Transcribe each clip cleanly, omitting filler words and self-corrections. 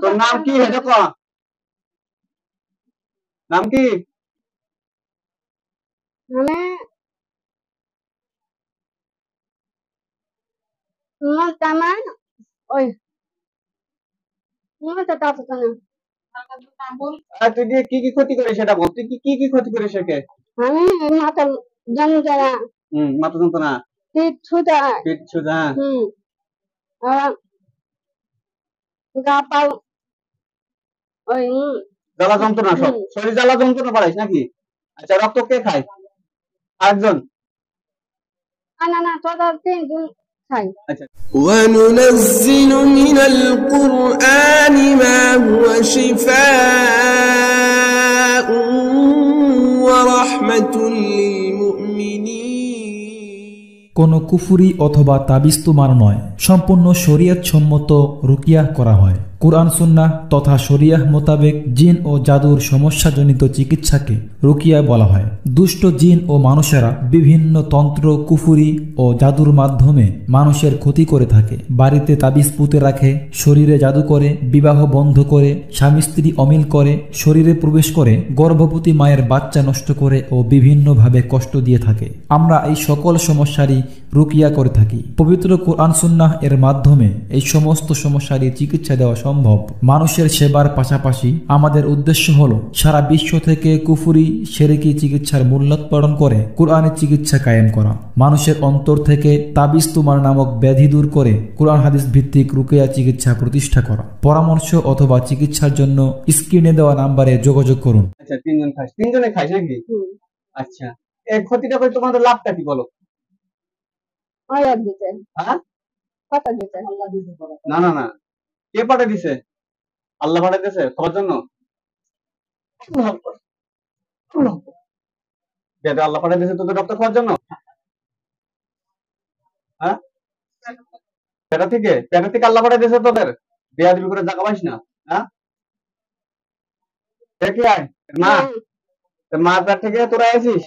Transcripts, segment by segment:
তোর নাম কি এটা ক নাম কি মানে তোমার তামান ওই তোমার তো তাতো কেন তুই দিয়ে কি কি ক্ষতি করে সেটা বল তুই কি কি ক্ষতি করে শেখে আমি মাথা যন্ত্রণা মাথা যন্ত্রণা পিঠ ছুটা পেট ছুদা আর গা পা ওই জ্বালা যন্ত্রণা সব শরীর জ্বালা যন্ত্রণা বাড়াইস নাকি আচ্ছা রক্ত কে খায় আরেকজন না তোরা তিনজন খাই আচ্ছা وننزل من القرآن ما هو شفاء ورحمة للمؤمنين কোনো কুফুরি অথবা তাবিজ তোমার নয়, সম্পূর্ণ শরীয়ত সম্মত রুকিয়াহ করা হয়। কুরআন সুন্নাহ তথা শরিয়াহ মোতাবেক জিন ও জাদুর সমস্যাজনিত চিকিৎসাকে রুকিয়া বলা হয়। দুষ্ট জিন ও মানুষেরা বিভিন্ন তন্ত্র, কুফুরি ও জাদুর মাধ্যমে মানুষের ক্ষতি করে থাকে। বাড়িতে তাবিজ পুঁতে রাখে, শরীরে জাদু করে, বিবাহ বন্ধ করে, স্বামী স্ত্রী অমিল করে, শরীরে প্রবেশ করে, গর্ভবতী মায়ের বাচ্চা নষ্ট করে ও বিভিন্নভাবে কষ্ট দিয়ে থাকে। আমরা এই সকল সমস্যারই রুকিয়া করে থাকি। পবিত্র কুরআন সুন্নাহ এর মাধ্যমে এই সমস্ত সমস্যারই চিকিৎসা দেওয়া সম্ভব। মানুষের সেবার পাশাপাশি আমাদের উদ্দেশ্য হলো সারা বিশ্ব থেকে কুফুরি, শিরকি চিকিৎসার মূল্যোৎপাদন করে কুরআনের চিকিৎসা কায়েম করা, মানুষের অন্তর থেকে তাবিজ তুমার নামক ব্যাধি দূর করে কুরআন হাদিস ভিত্তিক রুকিয়া চিকিৎসা প্রতিষ্ঠা করা। পরামর্শ অথবা চিকিৎসার জন্য স্ক্রিনে দেওয়া নাম্বারে যোগাযোগ করুন। আচ্ছা তিনজনে খাইস নাকি আচ্ছা এই ক্ষতিটা করে তোমাদের লাভটা কি বলো আয়াত দিতে হ্যাঁ কথা দিতে না না না কে পাঠিয়ে দিছে আল্লাহ পাঠিয়ে দিয়েছে খাবার জন্য আল্লাহ পাঠিয়ে দিয়েছে তোদের রক্ত খাওয়ার জন্য হ্যাঁ পেটা থেকে আল্লাহ পাঠিয়ে দিয়েছে তোদের বেয়াদবি করে জায়গা পাইস না হ্যাঁ দেখি আয় মা মা পেট থেকে তোরা আছিস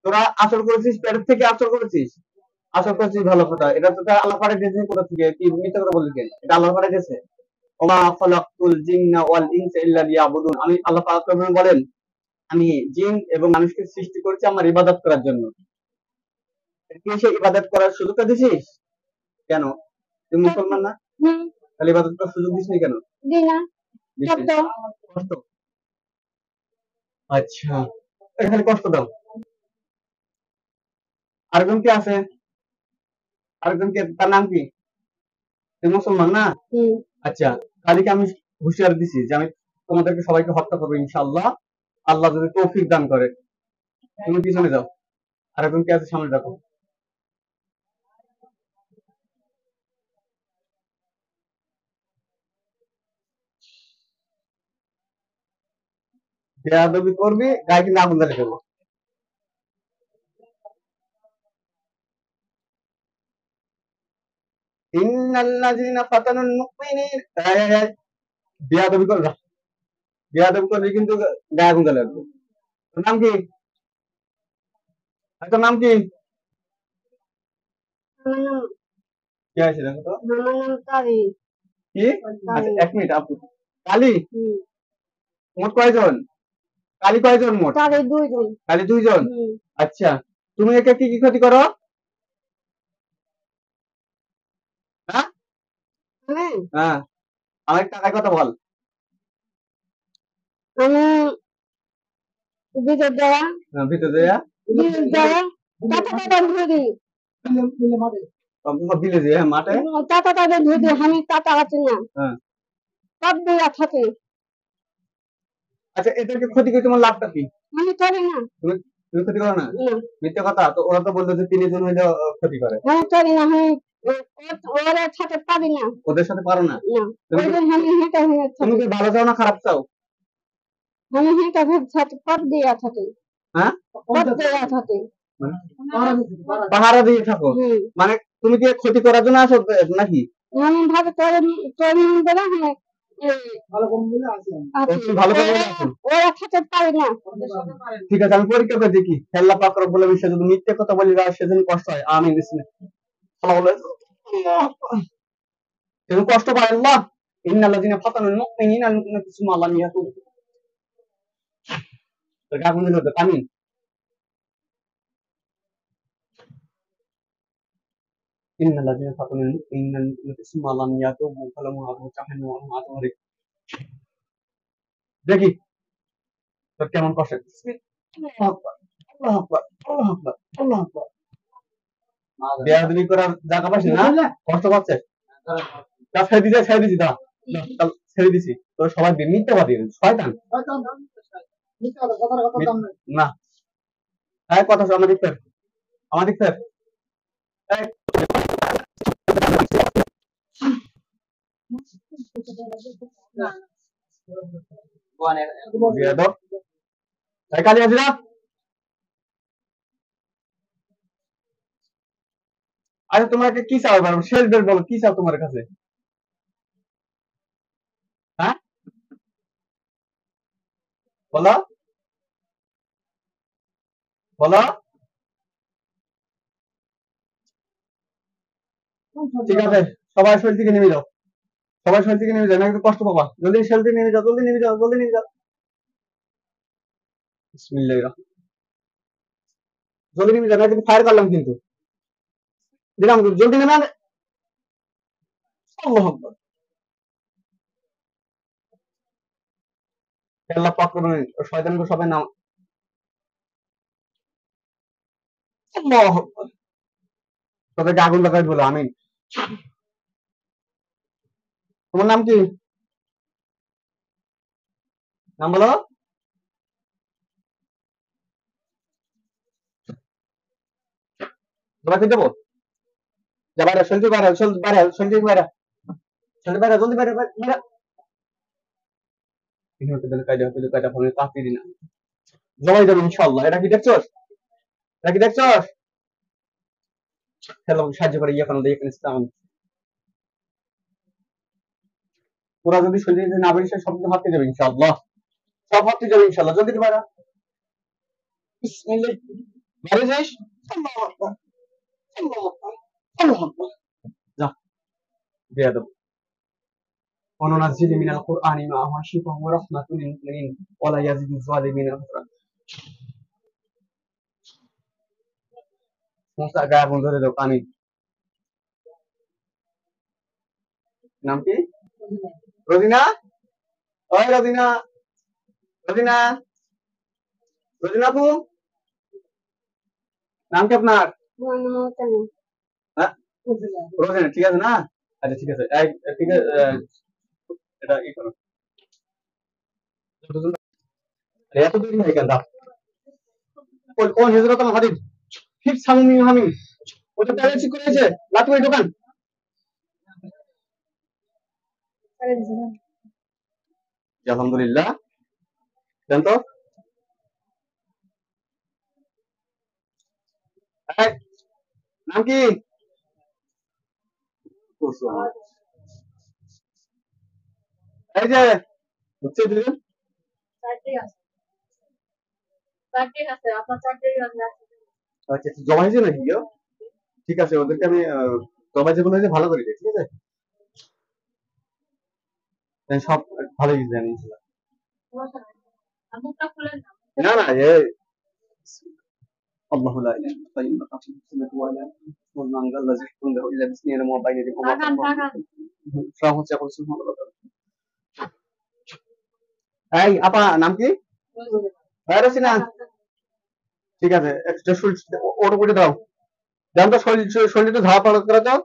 তোরা আসর করেছিস পেটের থেকে আসর করেছিস ভালো কথা এটা তো আল্লাহ পাঠিয়ে দিয়েছে কোথা থেকে কি মিথ্যা কথা বললি কেন এটা আল্লাহ পাঠিয়ে দিয়েছে ওমা খালাকতুল জিন্না ওয়াল ইনসা ইল্লা লিয়াবুদুন আমি আল্লাহ পাক বলেন আমি জিন এবং মানুষকে সৃষ্টি করেছি আমার ইবাদত করার জন্য তুই সে ইবাদত করার সুযোগটা দিছিস কেন তুই মুসলমান না তাহলে ইবাদত করার সুযোগ দিসনি কেন কষ্ট আচ্ছা এখানে কষ্ট দাও আরেকজন কি আছে আরেকজন কে তার নাম কি তুই মুসলমান না আচ্ছা কালকে আমি হুঁশিয়ার দিছি যে আমি তোমাদেরকে সবাইকে হত্যা করবো ইনশাআল্লাহ আল্লাহ যদি তৌফিক দান করে তুমি পিছনে যাও আরেকজন কে আছে সামনে রাখো বেয়াদবি করবি গায়ে কিন্তু আগুন ধরে দেবো ইন্নাল্লাযিনা ফাতানুল মুমিনিন বেয়াদবি করবে কিন্তু গায়ে আগুন জ্বালা লাগবে তোর নাম কি তোর নাম কি কি আছে দেখো তো কি আচ্ছা 1 মিনিট আপু কালি মোট কয়জন কালি কয়জন মোট কালি দুইজন আচ্ছা তুমি একে কি কি ক্ষতি করো হ্যাঁ হ্যাঁ আমার টাকার কথা বল ভিতর দেওয়া ভিতর দেয়া বিলে যে মাঠে আমি টাকা আছে না সব দেওয়া থাকে আচ্ছা এদেরকে ক্ষতি করে তোমার লাভটা কি আমি করি না তুমি ক্ষতি করো না মিথ্যা কথা তো ওরা তো বললো যে 3 জন হইলে ক্ষতি করে আমি করি না আমি ওরা সাথে পারি না ওদের সাথে পারো না তুমি কি ভালো চাও না খারাপ চাও আমি সাথে পথ দেওয়া থাকে হ্যাঁ পথ দেওয়া থাকে পাহারা দিয়ে থাকো মানে তুমি কি ক্ষতি করার জন্য আসো নাকি আমি ভাবে ঠিক আছে আমি পরীক্ষা করে দেখি আল্লাহ পাক রব্বুল আলামিন যদি মিথ্যে কথা বলি সেজন্য কষ্ট হয় আমিন বিসমিল্লাহ সেজন্য কষ্ট পায় আল্লাহ ইন্নাল্লাযিনা ফাতানুল মুমিনিনা ওয়াল মুমিনাতি সুম্মা লাম ইয়াতুবু। তাহলে আগুন দিল তো আমিন। ইন্নাল্লাযিনা ফাতানুল মুমিনিনা ওয়াল মুমিনাতি সুম্মা লাম ইয়াতুবু ফালাহুম আযাবু জাহান্নাম ওয়া হুম আযাবু হারিক। দেখি তোর কেমন কষ্ট। আল্লাহু আকবার, আল্লাহু আকবার, আল্লাহু আকবার, আল্লাহু আকবার। বেয়াদবি করার জায়গা পাচ্ছি না, কষ্ট পাচ্ছে। তা ছেড়ে দিছি দা, ছেড়ে দিছি। তোর সবাই মিথ্যাবাদী, শয়তান। না, হ্যাঁ কথা শোন, আমার দিক থেকে, আমার দিক থেকে। এই, বেয়াদব। এই কালী হাজিরা। আচ্ছা তোমাকে কি চাও এবার, শেষ বের বলো কি চাও তোমার কাছে? হ্যাঁ বলো, বলো। ঠিক আছে, সবাই শরীর থেকে নেমে যাও, সবাই শরীর থেকে নেমে যাও, না একটু কষ্ট পাবা। জলদি শরীর থেকে নেমে যাও, জলদি নেমে যাও, জলদি নেমে যাও। বিসমিল্লাহির রহমানির রহিম। জলদি নেমে যাও, না কিন্তু ফায়ার করলাম কিন্তু দিলাম, জলদি নেমে আনে। আল্লাহু আকবার। আল্লাহ পাক করুন শয়তানকে সবাই নাম। আল্লাহু আকবার। তোদেরকে আগুন লাগাই বলো আমিন। তোমার নাম কি? নাম বলো। তোমাকে দেবো, যা বাইরে, শরীর থেকে বাইরে, শরীর বাইরে, শরীর থেকে বাইরে, শরীর বাইরে, জলদি বাইরে, বাইরে। কায়দা ফলে তাড়াতাড়ি না জমাই যাবে ইনশাআল্লাহ। এটা কি দেখছস? এটা কি দেখছস? খেলো সাহায্য করে ইয়া কারণ এখানে ইসলাম পুরা যদি শরীরে না বেরিয়ে সব কিছু হাতে যাবে ইনশাআল্লাহ, সব হাতে যাবে ইনশাআল্লাহ। জলদি বাইরে, বিসমিল্লাহ। বাইরে যাইস। আল্লাহু আকবার, আল্লাহু আকবার, আল্লাহু আকবার। যা দিয়ে দাও। وننزل من القرآن ما هو شفاء ورحمة للمؤمنين ولا يزيد الظالمين كفرا। মুসা গায়ে আগুন ধরে দাও আমিন। নাম কি? রোজিনা। ওই রোজিনা, রোজিনা, রোজিনা আপু, নাম কি আপনার? হ্যাঁ রোজিনা, ঠিক আছে না? আচ্ছা ঠিক আছে, ঠিক আছে। এটা ই করো, এত দেরি হয় কেন? কোন হিজরত আল হাদিস ঠিক সামনে আমি ওটা প্যারেন্টস করেছে লাতুই দোকান। আলহামদুলিল্লাহ। দেন তো এই, নাম কি? এই যে হচ্ছে দুজন। আচ্ছা জমাইছে নাকি কেউ? ঠিক আছে, ওদেরকে আমি জমাইছে বলে ভালো করে দিই, ঠিক আছে? সব ভালোই জানি। না না الله لا اله الا الله انك تعصم السماء ولا والله قال الذي عنده الا بسم الله ما بين يديه وما فهو يقول سبحان الله। এই আপা নাম কি? রসিনা। ঠিক আছে, একটা ওর উপরে দাও, যেমন তো শরীর তো ধাওয়া পালন করে দাও।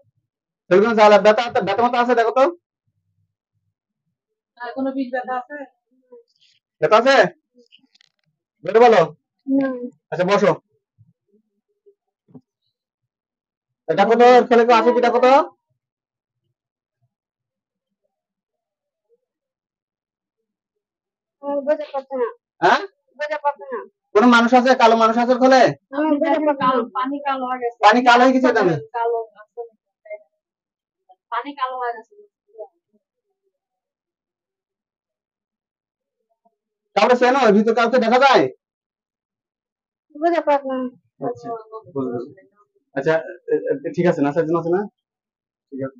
শরীর জ্বালা ব্যথা ব্যথা মতো আছে দেখো তো, ব্যথা আছে বেরো বলো। আচ্ছা বসো। এটা কত ছেলে আছে কিটা কত? হ্যাঁ কোন মানুষ আছে, কালো মানুষ আছে খোলে? পানি কালো হয়ে গেছে দামে। কাউকে চেনো এর ভিতর, কাউকে দেখা যায়? আচ্ছা ঠিক আছে, নাসার জন্য আছে না? ঠিক আছে।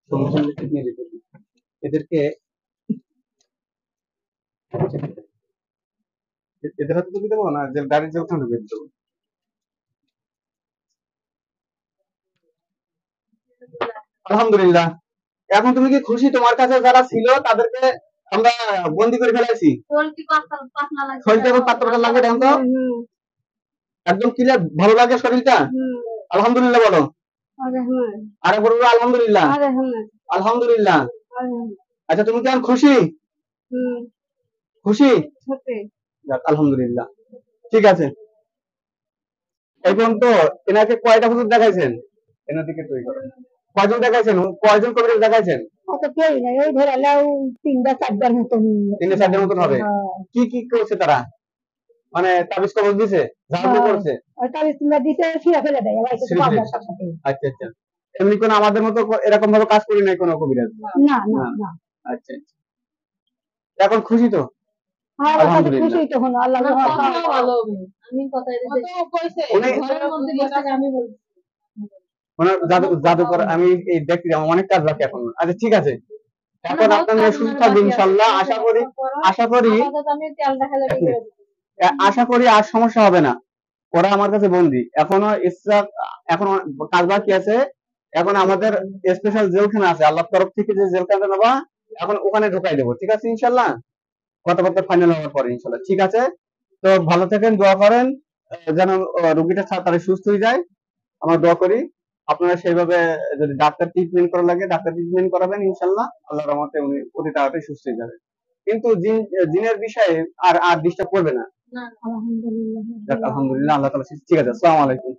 সলিউশন লিখে নিয়ে যেতে হবে। এদেরকে এদের হাতে ঢুকে দেবো না, যে গাড়ির যে ওখানে ঢুকে দেবো। আলহামদুলিল্লাহ। এখন তুমি কি খুশি? তোমার কাছে যারা ছিল তাদেরকে আমরা বন্দি করে ফেলেছি। শরীরটা এখন পাতলা লাগে, দেখো তো একদম ক্লিয়ার, ভালো লাগে শরীরটা। আলহামদুলিল্লাহ বলো, আরে বলো আলহামদুলিল্লাহ। আলহামদুলিল্লাহ। আচ্ছা তুমি কি এখন খুশি? খুশি? যাক, আলহামদুলিল্লাহ। ঠিক আছে, এই পর্যন্ত এনাকে কয়টা হুজুর দেখাইছেন? এনার দিকে তৈরি করেন। কয়জন দেখাইছেন? কয়জন কবিরাজ দেখাইছেন? অত কেউ নাই, ওই ধরে নাও 3-4জন মতন। 3-4জন মতন হবে। কি কি করছে তারা? মানে তাবিজ কবজ দিছে, জাদু করছে? ওই তাবিজ তোমরা দিতে ছিঁড়ে ফেলে দেয়, আবার কিছু ছিঁড়ে পাওয়ার ফেলে। সাথে সাথে। আচ্ছা আচ্ছা, এমনি কোন আমাদের মতো এরকম ভাবে কাজ করি নাই কোনো কবিরাজ? না না না। আচ্ছা আচ্ছা, এখন খুশি তো? আমার কাছে আলহামদুলিল্লাহ। খুশি তখন আল্লাহ ভালো। ওনার জাদুকর আমি এই দেখতে যাবো, অনেক কাজ বাকি এখন। আচ্ছা ঠিক আছে, এখন আপনার মেয়ে সুস্থ থাকবে ইনশাল্লাহ। আশা করি আর সমস্যা হবে না। ওরা আমার কাছে বন্দি এখনো, এখনো কাজ বাকি আছে। এখন আমাদের স্পেশাল জেলখানা আছে, আল্লাহর তরফ থেকে যে জেলখানা নেবা, এখন ওখানে ঢোকাই দেবো। ঠিক আছে ইনশাল্লাহ, কথাবার্তা ফাইনাল হওয়ার পরে ইনশাল্লাহ। ঠিক আছে, তো ভালো থাকেন, দোয়া করেন যেন রোগীটা তাড়াতাড়ি সুস্থ হয়ে যায়। আমরা দোয়া করি। আপনারা সেইভাবে যদি ডাক্তার ট্রিটমেন্ট করা লাগে ডাক্তার ট্রিটমেন্ট করাবেন ইনশাল্লাহ। আল্লাহর রহমতে উনি অতি তাড়াতাড়ি সুস্থ হয়ে যাবে। কিন্তু জিনের বিষয়ে আর ডিস্টার্ব করবে না। আলহামদুলিল্লাহ। যাক, আলহামদুলিল্লাহ, আল্লাহ তাআলা। ঠিক আছে, আসসালামু আলাইকুম।